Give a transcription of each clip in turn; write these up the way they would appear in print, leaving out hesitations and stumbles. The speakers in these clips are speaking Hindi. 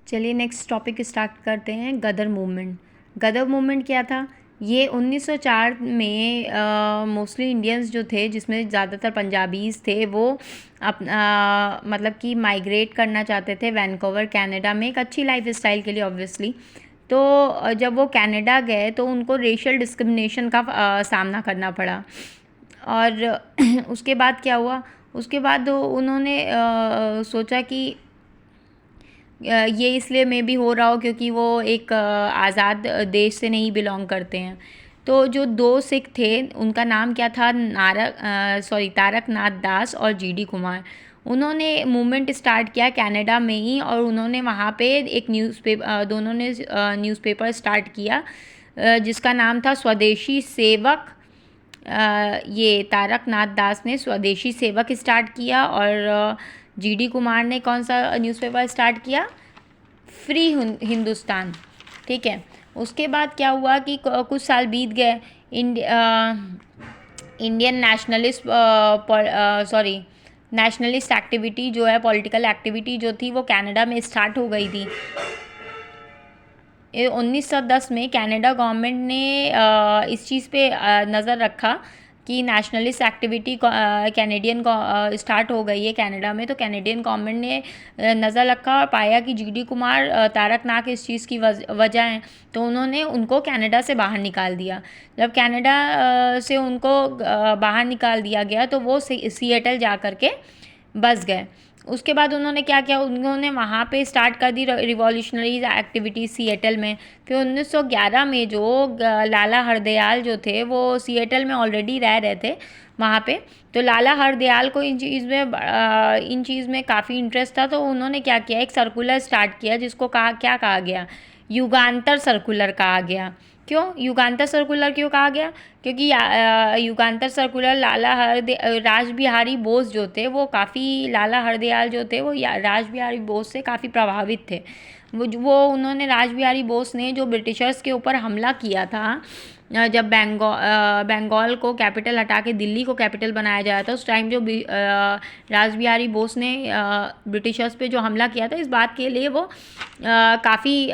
चलिए नेक्स्ट टॉपिक स्टार्ट करते हैं। गदर मूवमेंट। गदर मूवमेंट क्या था? ये 1904 में मोस्टली इंडियंस जो थे, जिसमें ज़्यादातर पंजाबीज़ थे, वो मतलब कि माइग्रेट करना चाहते थे वैंकूवर कनाडा में एक अच्छी लाइफ स्टाइल के लिए ऑब्वियसली। तो जब वो कनाडा गए तो उनको रेशियल डिस्क्रिमिनेशन का सामना करना पड़ा। और उसके बाद क्या हुआ? उसके बाद उन्होंने सोचा कि ये इसलिए में भी हो रहा हो क्योंकि वो एक आज़ाद देश से नहीं बिलोंग करते हैं। तो जो दो सिख थे उनका नाम क्या था? तारक नाथ दास और जीडी कुमार। उन्होंने मूवमेंट स्टार्ट किया कनाडा में ही, और उन्होंने वहाँ पे एक दोनों ने न्यूज़पेपर स्टार्ट किया जिसका नाम था स्वदेशी सेवक। ये तारक नाथ दास ने स्वदेशी सेवक स्टार्ट किया, और जीडी कुमार ने कौन सा न्यूज़पेपर स्टार्ट किया? फ्री हिंदुस्तान। ठीक है। उसके बाद क्या हुआ कि कुछ साल बीत गए। इंडियन नेशनलिस्ट एक्टिविटी जो है, पॉलिटिकल एक्टिविटी जो थी, वो कनाडा में स्टार्ट हो गई थी। 1910 में कनाडा गवर्नमेंट ने इस चीज़ पे नज़र रखा कि नेशनलिस्ट एक्टिविटी कैनेडियन स्टार्ट हो गई है कनाडा में। तो कैनेडियन गवर्नमेंट ने नज़र रखा और पाया कि जीडी कुमार तारक नाथ इस चीज़ की वजह हैं, तो उन्होंने उनको कनाडा से बाहर निकाल दिया। जब कनाडा से उनको बाहर निकाल दिया गया तो वो सिएटल जा कर के बस गए। उसके बाद उन्होंने क्या किया? उन्होंने वहाँ पे स्टार्ट कर दी रिवॉल्यूशनरी एक्टिविटी सिएटल में। फिर 1911 में जो लाला हरदयाल जो थे वो सिएटल में ऑलरेडी रह रहे थे वहाँ पे। तो लाला हरदयाल को इन चीज़ में काफ़ी इंटरेस्ट था। तो उन्होंने क्या किया? एक सर्कुलर स्टार्ट किया जिसको क्या कहा गया? युगांतर सर्कुलर कहा गया। क्यों युगांतर सर्कुलर क्यों कहा गया? क्योंकि युगांतर सर्कुलर राज बिहारी बोस जो थे वो काफ़ी, लाला हरदयाल जो थे वो राज बिहारी बोस से काफ़ी प्रभावित थे। उन्होंने राज बिहारी बोस ने जो ब्रिटिशर्स के ऊपर हमला किया था, जब बंगाल को कैपिटल हटा के दिल्ली को कैपिटल बनाया जाया था, उस टाइम जो राज बिहारी बोस ने ब्रिटिशर्स पे जो हमला किया था, इस बात के लिए वो काफ़ी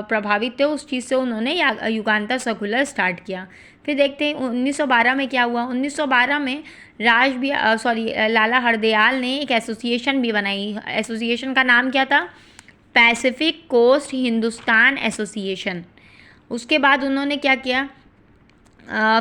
प्रभावित थे उस चीज़ से। उन्होंने युगांतर सर्कुलर स्टार्ट किया। फिर देखते हैं 1912 में क्या हुआ। 1912 में लाला हरदयाल ने एक एसोसिएशन भी बनाई। एसोसिएशन का नाम क्या था? Pacific Coast Hindustan Association. उसके बाद उन्होंने क्या किया?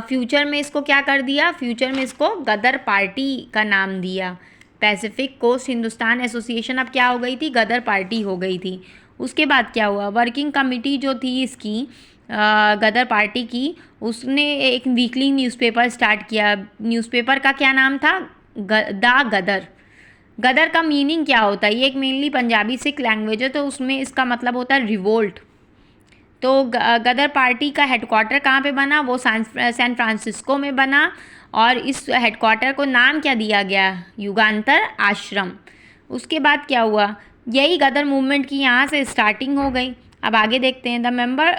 फ्यूचर में इसको क्या कर दिया? फ्यूचर में इसको गदर पार्टी का नाम दिया। पैसिफिक कोस्ट हिंदुस्तान एसोसिएशन अब क्या हो गई थी? गदर पार्टी हो गई थी। उसके बाद क्या हुआ? वर्किंग कमेटी जो थी इसकी, गदर पार्टी की, उसने एक वीकली न्यूज़पेपर स्टार्ट किया। न्यूज़पेपर का क्या नाम था? द गदर। गदर का मीनिंग क्या होता है? ये एक मेनली पंजाबी सिख लैंग्वेज है, तो उसमें इसका मतलब होता है रिवोल्ट। तो गदर पार्टी का हेडक्वार्टर कहाँ पे बना? वो सैन फ्रांसिस्को में बना, और इस हेडक्वार्टर को नाम क्या दिया गया? युगांतर आश्रम। उसके बाद क्या हुआ? यही गदर मूवमेंट की यहाँ से स्टार्टिंग हो गई। अब आगे देखते हैं। द मेंबर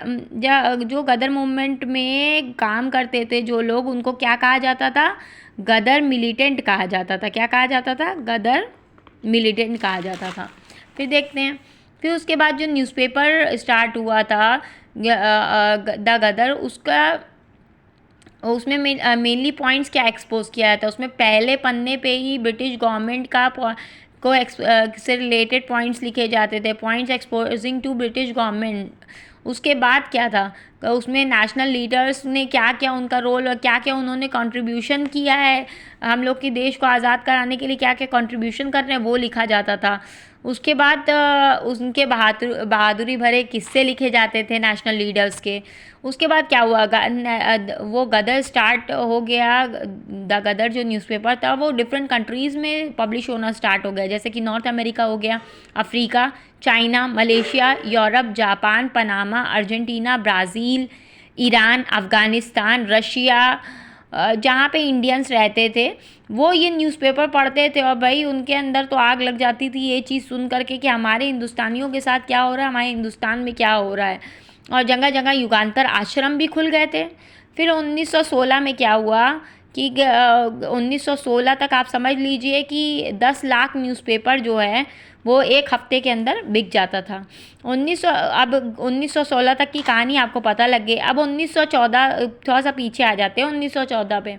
जो गदर मूवमेंट में काम करते थे जो लोग, उनको क्या कहा जाता था? गदर मिलिटेंट कहा जाता था। क्या कहा जाता था? गदर मिलिटेंट कहा जाता था। फिर देखते हैं। फिर उसके बाद जो न्यूज़पेपर स्टार्ट हुआ था द गदर, उसमें मेनली पॉइंट्स क्या एक्सपोज किया था? उसमें पहले पन्ने पे ही ब्रिटिश गवर्नमेंट का से रिलेटेड पॉइंट्स लिखे जाते थे, points exposing to British government. उसके बाद क्या था? उसमें नेशनल लीडर्स ने क्या क्या उनका रोल और क्या क्या उन्होंने कंट्रीब्यूशन किया है, हम लोग के देश को आज़ाद कराने के लिए क्या क्या कंट्रीब्यूशन कर रहे हैं, वो लिखा जाता था। उसके बाद उनके बहादुरी भरे किस्से लिखे जाते थे नेशनल लीडर्स के। उसके बाद क्या हुआ? वो गदर स्टार्ट हो गया। द गदर जो न्यूज़पेपर था वो डिफरेंट कंट्रीज़ में पब्लिश होना स्टार्ट हो गया, जैसे कि नॉर्थ अमेरिका हो गया, Africa, China, Malaysia, Europe, Japan, Panama, Argentina, Brazil, Iran, Afghanistan, Russia. जहाँ पे इंडियंस रहते थे वो ये न्यूज़पेपर पढ़ते थे, और भाई उनके अंदर तो आग लग जाती थी ये चीज़ सुन करके कि हमारे हिंदुस्तानियों के साथ क्या हो रहा है, हमारे हिंदुस्तान में क्या हो रहा है। और जगह जगह युगांतर आश्रम भी खुल गए थे। फिर 1916 में क्या हुआ कि 1916 तक आप समझ लीजिए कि 10 लाख न्यूज़पेपर जो है वो एक हफ्ते के अंदर बिक जाता था। 1916 तक की कहानी आपको पता लग गई। अब 1914 थोड़ा सा पीछे आ जाते हैं 1914 पे।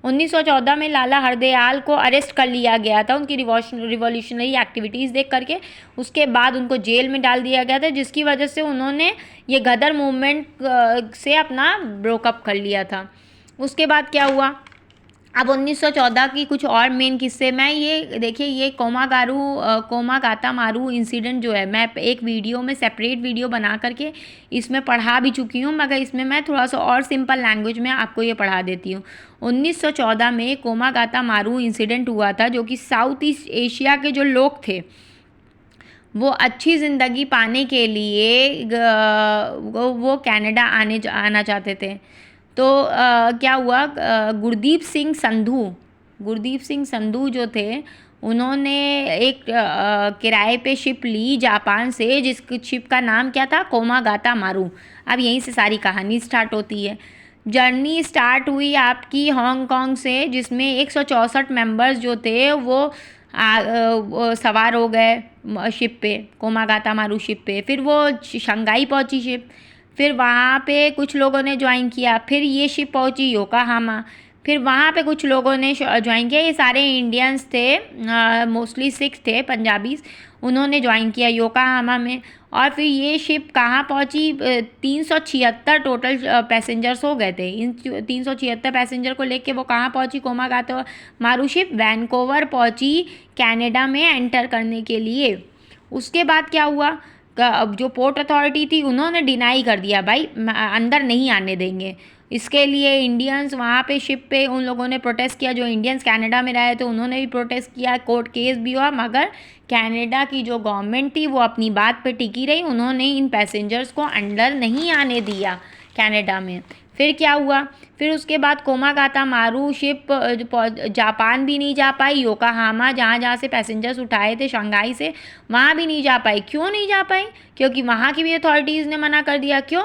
1914 में लाला हरदयाल को अरेस्ट कर लिया गया था उनकी रिवॉल्यूशनरी एक्टिविटीज़ देख करके। उसके बाद उनको जेल में डाल दिया गया था, जिसकी वजह से उन्होंने ये गदर मूवमेंट से अपना ब्रोकअप कर लिया था। उसके बाद क्या हुआ, अब 1914 की कुछ और मेन किस्से, मैं ये देखिए ये कोमागाता मारू इंसिडेंट जो है, मैं एक वीडियो में सेपरेट वीडियो बना करके इसमें पढ़ा भी चुकी हूँ, मगर इसमें मैं थोड़ा सा और सिंपल लैंग्वेज में आपको ये पढ़ा देती हूँ। 1914 में कोमागाता मारू इंसिडेंट हुआ था, जो कि साउथ ईस्ट एशिया के जो लोग थे वो अच्छी ज़िंदगी पाने के लिए वो कनाडा आना चाहते थे। तो क्या हुआ, गुरदीप सिंह संधू जो थे, उन्होंने एक किराए पे शिप ली जापान से, जिस शिप का नाम क्या था, कोमागाता मारू। अब यहीं से सारी कहानी स्टार्ट होती है। जर्नी स्टार्ट हुई आपकी हांगकांग से, जिसमें 164 मेंबर्स जो थे वो सवार हो गए शिप पे, कोमागाता मारू शिप पे। फिर वो शंघाई पहुंची शिप, फिर वहाँ पे कुछ लोगों ने ज्वाइन किया, फिर ये शिप पहुंची योकोहामा, फिर वहाँ पे कुछ लोगों ने ज्वाइन किया। ये सारे इंडियंस थे, मोस्टली सिख थे, पंजाबीज, उन्होंने ज्वाइन किया योकोहामा में। और फिर ये शिप कहाँ पहुँची, 376 टोटल पैसेंजर्स हो गए थे। इन 376 पैसेंजर को लेके वो कहाँ पहुँची, कोमागाता मारू शिप वैंकूवर पहुँची कनाडा में एंटर करने के लिए। उसके बाद क्या हुआ, अब जो पोर्ट अथॉरिटी थी उन्होंने डिनाई कर दिया, भाई अंदर नहीं आने देंगे। इसके लिए इंडियंस वहाँ पे शिप पे उन लोगों ने प्रोटेस्ट किया, जो इंडियंस कनाडा में रहे थे उन्होंने भी प्रोटेस्ट किया, कोर्ट केस भी हुआ, मगर कनाडा की जो गवर्नमेंट थी वो अपनी बात पे टिकी रही, उन्होंने इन पैसेंजर्स को अंदर नहीं आने दिया कनाडा में। फिर क्या हुआ, फिर उसके बाद कोमागाता मारू शिप जापान भी नहीं जा पाई, योकोहामा जहाँ से पैसेंजर्स उठाए थे शंघाई से, वहाँ भी नहीं जा पाई। क्यों नहीं जा पाई, क्योंकि वहाँ की भी अथॉरिटीज़ ने मना कर दिया। क्यों,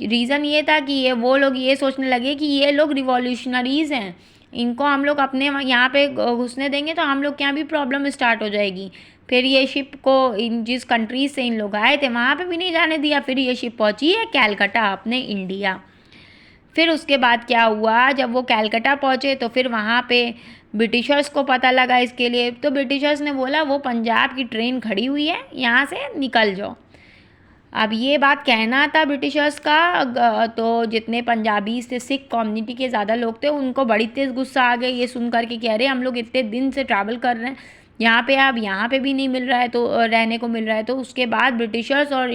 रीज़न ये था कि वो लोग ये सोचने लगे कि ये लोग रिवॉल्यूशनरीज़ हैं, इनको हम लोग अपने यहाँ पे घुसने देंगे तो हम लोग के यहाँ भी प्रॉब्लम स्टार्ट हो जाएगी। फिर ये शिप को जिस कंट्रीज से इन लोग आए थे वहाँ पे भी नहीं जाने दिया। फिर ये शिप पहुँची है कैलकाटा अपने इंडिया। फिर उसके बाद क्या हुआ, जब वो कैलकाटा पहुँचे तो फिर वहाँ पे ब्रिटिशर्स को पता लगा इसके लिए, तो ब्रिटिशर्स ने बोला वो पंजाब की ट्रेन खड़ी हुई है, यहाँ से निकल जाओ। अब ये बात कहना था ब्रिटिशर्स का, तो जितने पंजाबी से सिख कम्युनिटी के ज़्यादा लोग थे उनको बड़ी तेज़ गुस्सा आ गया ये सुन कर के, कह रहे हम लोग इतने दिन से ट्रैवल कर रहे हैं यहाँ पे, अब यहाँ पे भी नहीं मिल रहा है तो रहने को मिल रहा है। तो उसके बाद ब्रिटिशर्स और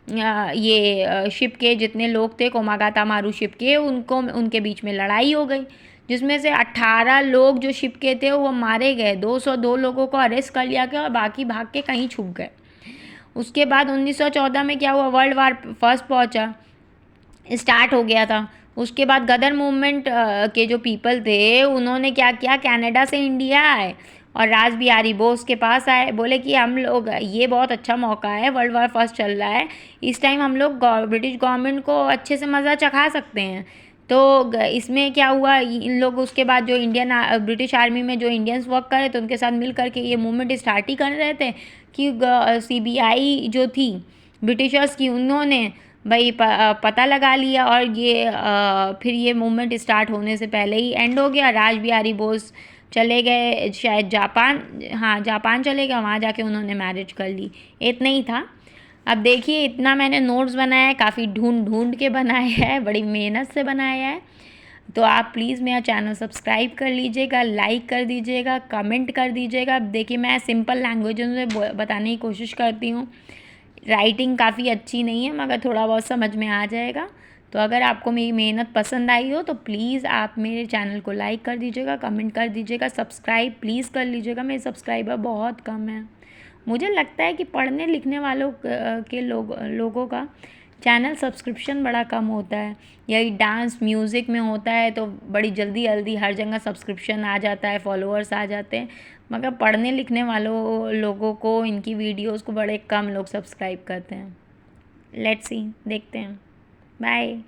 ये शिप के जितने लोग थे कोमागाता मारू शिप के, उनके बीच में लड़ाई हो गई, जिसमें से 18 लोग जो शिप के थे वो मारे गए, 202 लोगों को अरेस्ट कर लिया गया और बाकी भाग के कहीं छुप गए। उसके बाद 1914 में क्या हुआ, वर्ल्ड वार फर्स्ट स्टार्ट हो गया था। उसके बाद गदर मूवमेंट के जो पीपल थे उन्होंने क्या किया, कनाडा से इंडिया आए और राज बिहारी बोस के पास आए, बोले कि हम लोग, ये बहुत अच्छा मौका है, वर्ल्ड वार फर्स्ट चल रहा है, इस टाइम हम लोग ब्रिटिश गवर्नमेंट को अच्छे से मज़ा चखा सकते हैं। तो इसमें क्या हुआ, इन लोग उसके बाद जो ब्रिटिश आर्मी में जो इंडियंस वर्क कर रहे थे उनके साथ मिल करके ये मूवमेंट स्टार्ट ही कर रहे थे कि CBI जो थी ब्रिटिशर्स की, उन्होंने भाई पता लगा लिया और ये फिर ये मूवमेंट स्टार्ट होने से पहले ही एंड हो गया। राज बिहारी बोस चले गए शायद जापान, हाँ जापान चले गए, वहाँ जाके उन्होंने मैरिज कर ली। इतना ही था। अब देखिए इतना मैंने नोट्स बनाया है, काफ़ी ढूंढ के बनाया है, बड़ी मेहनत से बनाया है। तो आप प्लीज़ मेरा चैनल सब्सक्राइब कर लीजिएगा, लाइक कर दीजिएगा, कमेंट कर दीजिएगा। अब देखिए मैं सिंपल लैंग्वेज में बताने की कोशिश करती हूँ, राइटिंग काफ़ी अच्छी नहीं है मगर थोड़ा बहुत समझ में आ जाएगा। तो अगर आपको मेरी मेहनत पसंद आई हो तो प्लीज़ आप मेरे चैनल को लाइक कर दीजिएगा, कमेंट कर दीजिएगा, सब्सक्राइब प्लीज़ कर लीजिएगा। मेरे सब्सक्राइबर बहुत कम है। मुझे लगता है कि पढ़ने लिखने वालों के लोगों का चैनल सब्सक्रिप्शन बड़ा कम होता है। यही डांस म्यूज़िक में होता है तो बड़ी जल्दी जल्दी हर जगह सब्सक्रिप्शन आ जाता है, फॉलोअर्स आ जाते हैं, मगर पढ़ने लिखने वालों लोगों को इनकी वीडियोस को बड़े कम लोग सब्सक्राइब करते हैं। लेट्स सी, देखते हैं। बाय।